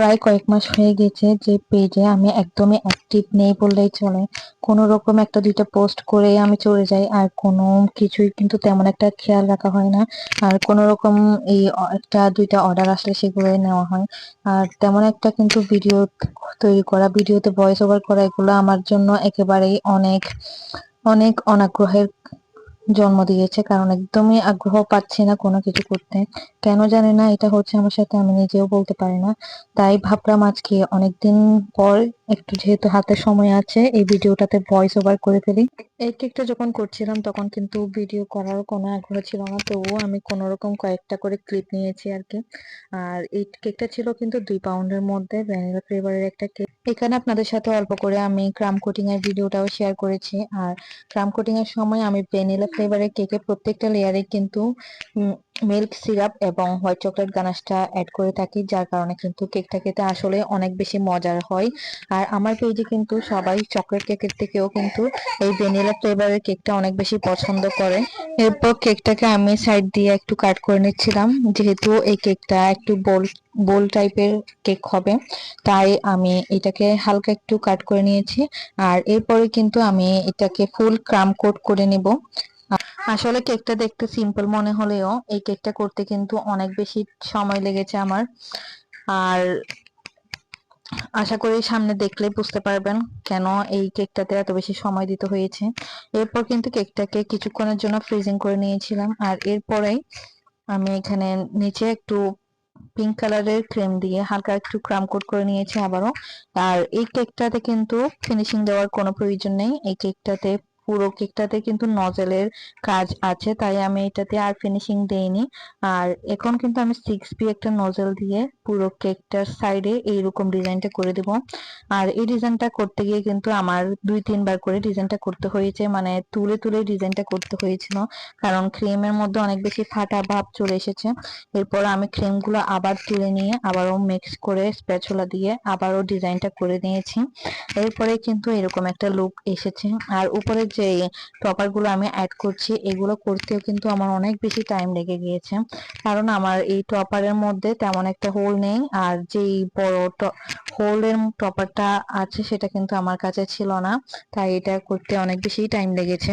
প্রায় কয়েক মাস হয়ে গেছে যে পেজে আমি একদমই অ্যাক্টিভ নেই বললেই চলে। কোনো রকম একটা দুইটা পোস্ট করে আমি চলে যাই, আর কোনো কিছুই কিন্তু তেমন একটা খেয়াল রাখা হয় না। আর কোনো রকম একটা দুইটা অর্ডার আসলে সেগুলো নেওয়া হয়। আর তেমন একটা কিন্তু ভিডিও তৈরি করা, ভিডিওতে ভয়েস ওভার করা, এগুলো আমার জন্য একেবারেই অনেক অনেক অনাগ্রহের জন্ম দিয়েছে, কারণ একদমই আগ্রহ পাচ্ছি না কোনো কিছু করতে। কেন জানি না, এটা হচ্ছে আমার সাথে, আমি নিজেও বলতে পারি না। তাই ভাবলাম আজকে অনেকদিন পর একটু যেহেতু হাতে সময় আছে, এই ভিডিওটাতে ভয়েস ওভার করে ফেলি। এই কেকটা যখন করছিলাম তখন কিন্তু ভিডিও করার কোনো আগ্রহ ছিল না, তবুও আমি কোনো রকম কয়েকটা করে ক্লিপ নিয়েছি আর কি। আর এই কেকটা ছিল কিন্তু 2 পাউন্ডের মধ্যে, ভ্যানিলা ফ্লেভারের একটা কেক। এখানে আপনাদের সাথে অল্প করে আমি ক্রাম কোটিং এর ভিডিওটাও শেয়ার করেছি। আর ক্রাম কোটিং এর সময় আমি ভ্যানিলা ফ্লেভারের কেকে প্রত্যেকটা লেয়ারে কিন্তু মিল্ক সিরাপ এবং হোয়াইট চকলেট গানাশটা অ্যাড করে থাকি, যার কারণে কিন্তু কেকটা খেতে আসলে অনেক বেশি মজার হয়। আর আমার পেজে কিন্তু সবাই চকলেট কেকের থেকেও কিন্তু এই ভ্যানিলা ফ্লেভারের কেকটা অনেক বেশি পছন্দ করে। এরপর কেকটাকে আমি সাইড দিয়ে একটু কাট করে নিচ্ছিলাম, যেহেতু এই কেকটা একটু বোল বোল টাইপের কেক হবে, তাই আমি এটাকে হালকা একটু কাট করে নিয়েছি। আর এরপরে কিন্তু আমি এটাকে ফুল ক্রাম কোট করে নিব। আসলে কেকটা দেখতে সিম্পল মনে হলেও এই কেকটা করতে কিন্তু অনেক বেশি সময় লেগেছে আমার। আর আশা করি সামনে দেখলে বুঝতে পারবেন কেন এই কেকটাতে এত বেশি সময় দিতে হয়েছে। এরপর কিন্তু কেকটাকে কিছুক্ষণের জন্য ফ্রিজিং করে নিয়েছিলাম। আর এরপরেই আমি এখানে নিচে একটু পিঙ্ক কালারের ক্রিম দিয়ে হালকা একটু ক্রাম কোট করে নিয়েছি আবারও। আর এই কেকটাতে কিন্তু ফিনিশিং দেওয়ার কোনো প্রয়োজন নেই। এই কেকটাতে পুরো কেকটাতে কিন্তু নজেলের কাজ আছে, তাই আমি এটাতে আর ফিনিশিং দেইনি। আর এখন কিন্তু আমি 6B একটা নজেল দিয়ে পুরো কেকটার সাইডে এইরকম ডিজাইনটা করে দিব। আর এই ডিজাইনটা করতে গিয়ে কিন্তু আমার 2-3 বার করে ডিজাইনটা করতে হয়েছে, মানে তুলে তুলে ডিজাইনটা করতে হয়েছিল, কারণ ক্রিমের মধ্যে অনেক বেশি ফাটা ভাব চলে এসেছে। এরপর আমি ক্রিমগুলো আবার তুলে নিয়ে আবারও মিক্স করে স্প্যাচুলা দিয়ে আবারও ডিজাইনটা করে নিয়েছি। এরপরে কিন্তু এরকম একটা লুক এসেছে। আর উপরে যে টপারগুলো আমি অ্যাড করছি, এগুলো করতেও কিন্তু আমার অনেক বেশি টাইম লেগে গিয়েছে, কারণ আমার এই টপারের মধ্যে তেমন একটা হোল নেই। আর যেই বড় হোলের টপারটা আছে সেটা কিন্তু আমার কাছে ছিল না, তাই এটা করতে অনেক বেশি টাইম লেগেছে।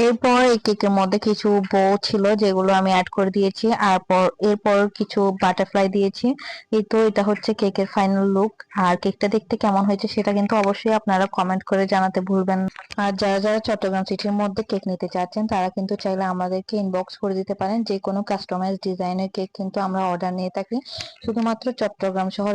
এরপর এই কেকের মধ্যে কিছু বো ছিল যেগুলো আমি অ্যাড করে দিয়েছি, আর এরপর কিছু বাটারফ্লাই দিয়েছি। এই তো এটা হচ্ছে কেকের ফাইনাল লুক। আর কেকটা দেখতে কেমন হয়েছে সেটা কিন্তু অবশ্যই আপনারা কমেন্ট করে জানাতে ভুলবেন না। আর যারা যারা চট্টগ্রাম সিটির মধ্যে কেক নিতে চাচ্ছেন তারা কিন্তু চাইলে আমাদেরকে ইনবক্স করে দিতে পারেন। যে কোনো কাস্টমাইজ ডিজাইনের কেক কিন্তু আমরা অর্ডার নিয়ে থাকি, শুধুমাত্র চট্টগ্রাম শহর